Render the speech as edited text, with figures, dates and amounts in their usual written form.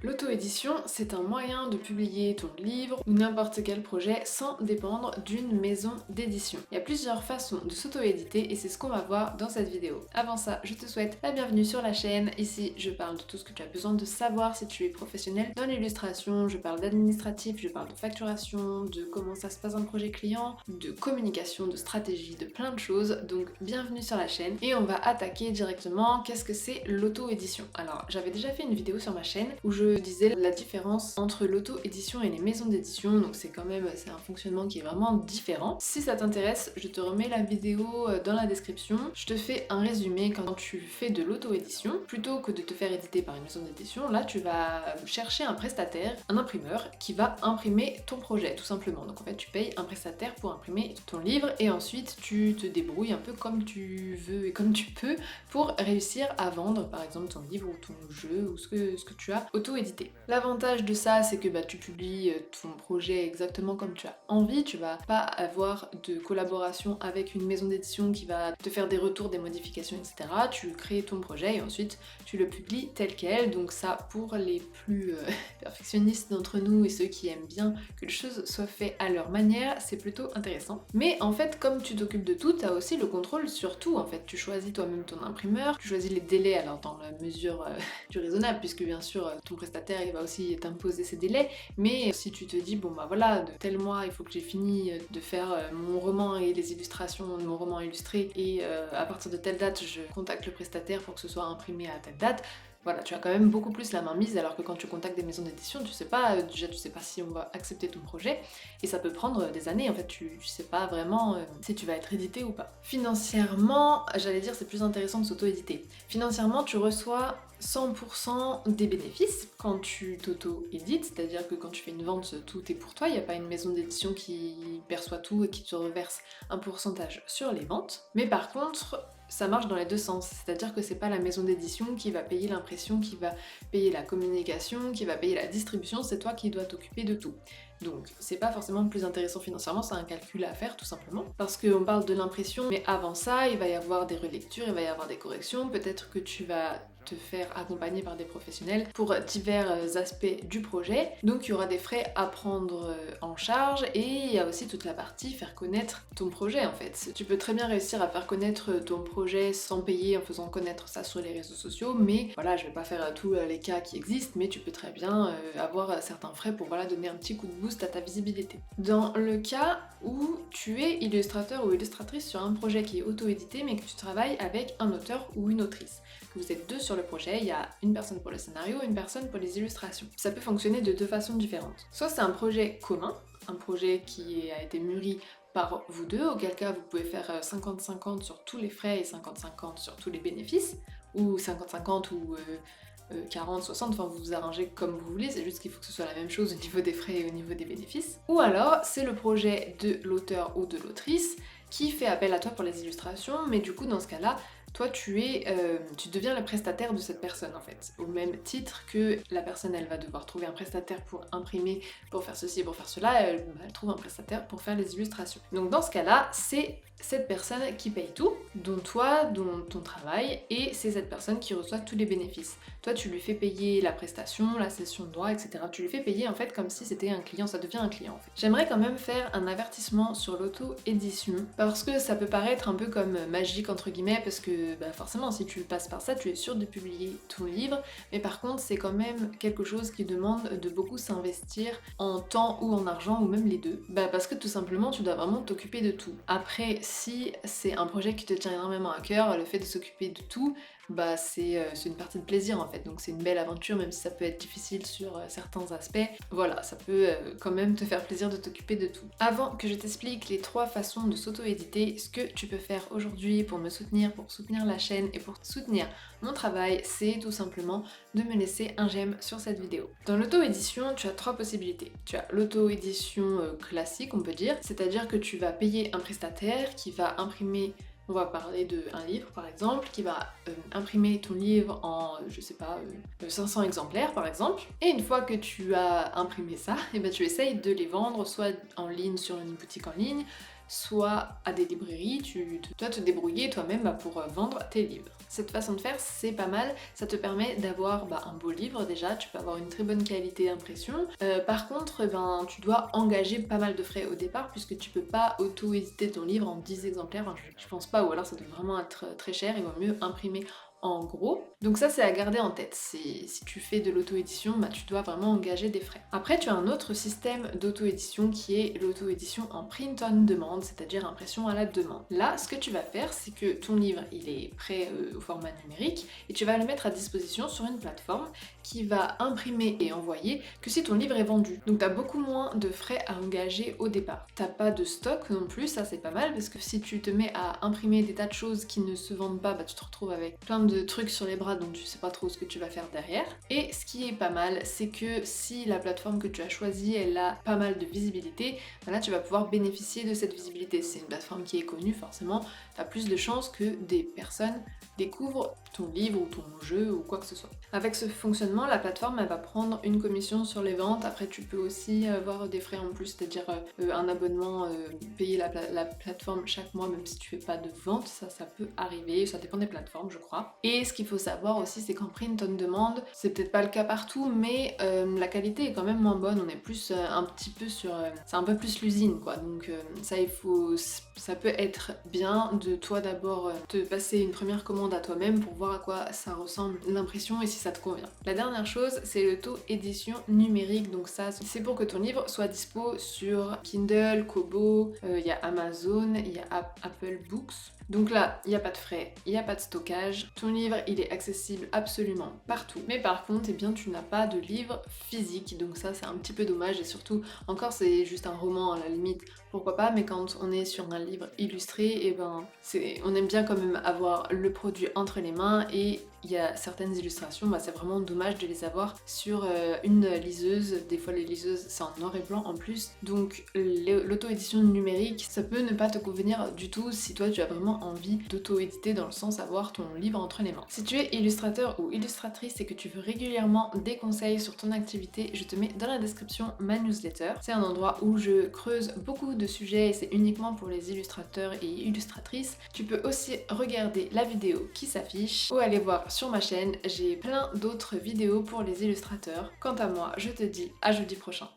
L'auto-édition, c'est un moyen de publier ton livre ou n'importe quel projet sans dépendre d'une maison d'édition. Il y a plusieurs façons de s'auto-éditer et c'est ce qu'on va voir dans cette vidéo. Avant ça, je te souhaite la bienvenue sur la chaîne. Ici, je parle de tout ce que tu as besoin de savoir si tu es professionnel dans l'illustration, je parle d'administratif, je parle de facturation, de comment ça se passe un projet client, de communication, de stratégie, de plein de choses. Donc, bienvenue sur la chaîne et on va attaquer directement qu'est-ce que c'est l'auto-édition. Alors, j'avais déjà fait une vidéo sur ma chaîne où je disais la différence entre l'auto-édition et les maisons d'édition, donc c'est un fonctionnement qui est vraiment différent. Si ça t'intéresse, je te remets la vidéo dans la description. Je te fais un résumé. Quand tu fais de l'auto-édition, plutôt que de te faire éditer par une maison d'édition, là tu vas chercher un prestataire, un imprimeur, qui va imprimer ton projet, tout simplement. Donc en fait tu payes un prestataire pour imprimer ton livre et ensuite tu te débrouilles un peu comme tu veux et comme tu peux pour réussir à vendre par exemple ton livre ou ton jeu ou ce que tu as auto-édité. L'avantage de ça, c'est que tu publies ton projet exactement comme tu as envie, tu vas pas avoir de collaboration avec une maison d'édition qui va te faire des retours, des modifications, etc. Tu crées ton projet et ensuite tu le publies tel quel, donc ça pour les plus perfectionnistes d'entre nous et ceux qui aiment bien que les choses soient faites à leur manière, c'est plutôt intéressant. Mais en fait, comme tu t'occupes de tout, tu as aussi le contrôle sur tout en fait. Tu choisis toi-même ton imprimeur, tu choisis les délais, alors dans la mesure du raisonnable, puisque bien sûr ton prestataire il va aussi t'imposer ses délais, mais si tu te dis bon bah voilà, de tel mois il faut que j'ai fini de faire mon roman et les illustrations de mon roman illustré et à partir de telle date je contacte le prestataire pour que ce soit imprimé à telle date. Voilà, tu as quand même beaucoup plus la main mise, alors que quand tu contactes des maisons d'édition, tu sais pas, déjà tu sais pas si on va accepter ton projet, et ça peut prendre des années, en fait tu sais pas vraiment si tu vas être édité ou pas. Financièrement, j'allais dire c'est plus intéressant de s'auto-éditer. Financièrement, tu reçois 100% des bénéfices quand tu t'auto-édites, c'est-à-dire que quand tu fais une vente, tout est pour toi, il n'y a pas une maison d'édition qui perçoit tout et qui te reverse un pourcentage sur les ventes. Mais par contre, ça marche dans les deux sens, c'est-à-dire que c'est pas la maison d'édition qui va payer l'impression, qui va payer la communication, qui va payer la distribution, c'est toi qui dois t'occuper de tout. Donc c'est pas forcément le plus intéressant financièrement, c'est un calcul à faire tout simplement. Parce qu'on parle de l'impression, mais avant ça, il va y avoir des relectures, il va y avoir des corrections, peut-être que tu vas te faire accompagner par des professionnels pour divers aspects du projet. Donc il y aura des frais à prendre en charge et il y a aussi toute la partie faire connaître ton projet en fait. Tu peux très bien réussir à faire connaître ton projet sans payer en faisant connaître ça sur les réseaux sociaux, mais voilà, je vais pas faire tous les cas qui existent, mais tu peux très bien avoir certains frais pour voilà, donner un petit coup de boost à ta visibilité. Dans le cas où tu es illustrateur ou illustratrice sur un projet qui est auto-édité mais que tu travailles avec un auteur ou une autrice, que vous êtes deux sur le projet, il y a une personne pour le scénario, une personne pour les illustrations. Ça peut fonctionner de deux façons différentes. Soit c'est un projet commun, un projet qui a été mûri par vous deux, auquel cas vous pouvez faire 50-50 sur tous les frais et 50-50 sur tous les bénéfices, ou 50-50 ou 40-60, enfin vous vous arrangez comme vous voulez, c'est juste qu'il faut que ce soit la même chose au niveau des frais et au niveau des bénéfices. Ou alors c'est le projet de l'auteur ou de l'autrice qui fait appel à toi pour les illustrations, mais du coup dans ce cas-là, toi tu deviens le prestataire de cette personne en fait, au même titre que la personne elle va devoir trouver un prestataire pour imprimer, pour faire ceci, pour faire cela, elle trouve un prestataire pour faire les illustrations. Donc dans ce cas-là, c'est cette personne qui paye tout, dont toi, dont ton travail, et c'est cette personne qui reçoit tous les bénéfices. Toi tu lui fais payer la prestation, la cession de droit, etc. Tu lui fais payer en fait comme si c'était un client, ça devient un client en fait. J'aimerais quand même faire un avertissement sur l'auto-édition, parce que ça peut paraître un peu comme magique entre guillemets, parce que forcément si tu passes par ça, tu es sûr de publier ton livre, mais par contre c'est quand même quelque chose qui demande de beaucoup s'investir en temps ou en argent, ou même les deux, parce que tout simplement tu dois vraiment t'occuper de tout. Après, si c'est un projet qui te tient énormément à cœur, le fait de s'occuper de tout, c'est une partie de plaisir en fait, donc c'est une belle aventure même si ça peut être difficile sur certains aspects. Voilà, ça peut quand même te faire plaisir de t'occuper de tout. Avant que je t'explique les 3 façons de s'auto-éditer, ce que tu peux faire aujourd'hui pour me soutenir, pour soutenir la chaîne et pour soutenir mon travail, c'est tout simplement de me laisser un j'aime sur cette vidéo. Dans l'auto-édition, tu as 3 possibilités. Tu as l'auto-édition classique on peut dire, c'est-à-dire que tu vas payer un prestataire qui va imprimer. On va parler d'un livre par exemple, qui va imprimer ton livre en, je sais pas, 500 exemplaires par exemple. Et une fois que tu as imprimé ça, tu essayes de les vendre soit en ligne sur une boutique en ligne, soit à des librairies, tu dois te débrouiller toi-même pour vendre tes livres. Cette façon de faire, c'est pas mal, ça te permet d'avoir un beau livre déjà, tu peux avoir une très bonne qualité d'impression. Par contre, tu dois engager pas mal de frais au départ puisque tu peux pas auto-éditer ton livre en 10 exemplaires, enfin, je pense pas, ou alors ça doit vraiment être très cher, il vaut mieux imprimer en gros. Donc ça c'est à garder en tête, si tu fais de l'auto-édition, tu dois vraiment engager des frais. Après tu as un autre système d'auto-édition qui est l'auto-édition en print on demand, c'est-à-dire impression à la demande. Là ce que tu vas faire c'est que ton livre il est prêt au format numérique et tu vas le mettre à disposition sur une plateforme qui va imprimer et envoyer que si ton livre est vendu. Donc tu as beaucoup moins de frais à engager au départ. T'as pas de stock non plus, ça c'est pas mal parce que si tu te mets à imprimer des tas de choses qui ne se vendent pas, tu te retrouves avec plein de trucs sur les bras dont tu sais pas trop ce que tu vas faire derrière. Et ce qui est pas mal, c'est que si la plateforme que tu as choisie, elle a pas mal de visibilité, là tu vas pouvoir bénéficier de cette visibilité. C'est une plateforme qui est connue, forcément, tu as plus de chances que des personnes découvrent ton livre ou ton jeu ou quoi que ce soit. Avec ce fonctionnement, la plateforme elle va prendre une commission sur les ventes. Après tu peux aussi avoir des frais en plus, c'est-à-dire un abonnement, payer la plateforme chaque mois même si tu fais pas de vente, ça peut arriver, ça dépend des plateformes je crois. Et ce qu'il faut savoir aussi c'est qu'en print on demand, c'est peut-être pas le cas partout mais la qualité est quand même moins bonne, on est plus un petit peu sur... c'est un peu plus l'usine quoi, donc ça peut être bien de toi d'abord te passer une première commande à toi-même pour voir à quoi ça ressemble l'impression et si ça te convient. La dernière chose, c'est l'auto-édition numérique, donc ça c'est pour que ton livre soit dispo sur Kindle, Kobo, il y a Amazon, il y a Apple Books. Donc là, il n'y a pas de frais, il n'y a pas de stockage, ton livre il est accessible absolument partout. Mais par contre, tu n'as pas de livre physique, donc ça c'est un petit peu dommage et surtout, encore c'est juste un roman à la limite, pourquoi pas, mais quand on est sur un livre illustré, on aime bien quand même avoir le produit entre les mains et il y a certaines illustrations, c'est vraiment dommage de les avoir sur une liseuse. Des fois les liseuses c'est en noir et blanc en plus, donc l'auto-édition numérique ça peut ne pas te convenir du tout si toi tu as vraiment envie d'auto-éditer dans le sens avoir ton livre entre les mains. Si tu es illustrateur ou illustratrice et que tu veux régulièrement des conseils sur ton activité, je te mets dans la description ma newsletter. C'est un endroit où je creuse beaucoup de sujets et c'est uniquement pour les illustrateurs et illustratrices. Tu peux aussi regarder la vidéo qui s'affiche ou aller voir sur ma chaîne, j'ai plein d'autres vidéos pour les illustrateurs. Quant à moi, je te dis à jeudi prochain.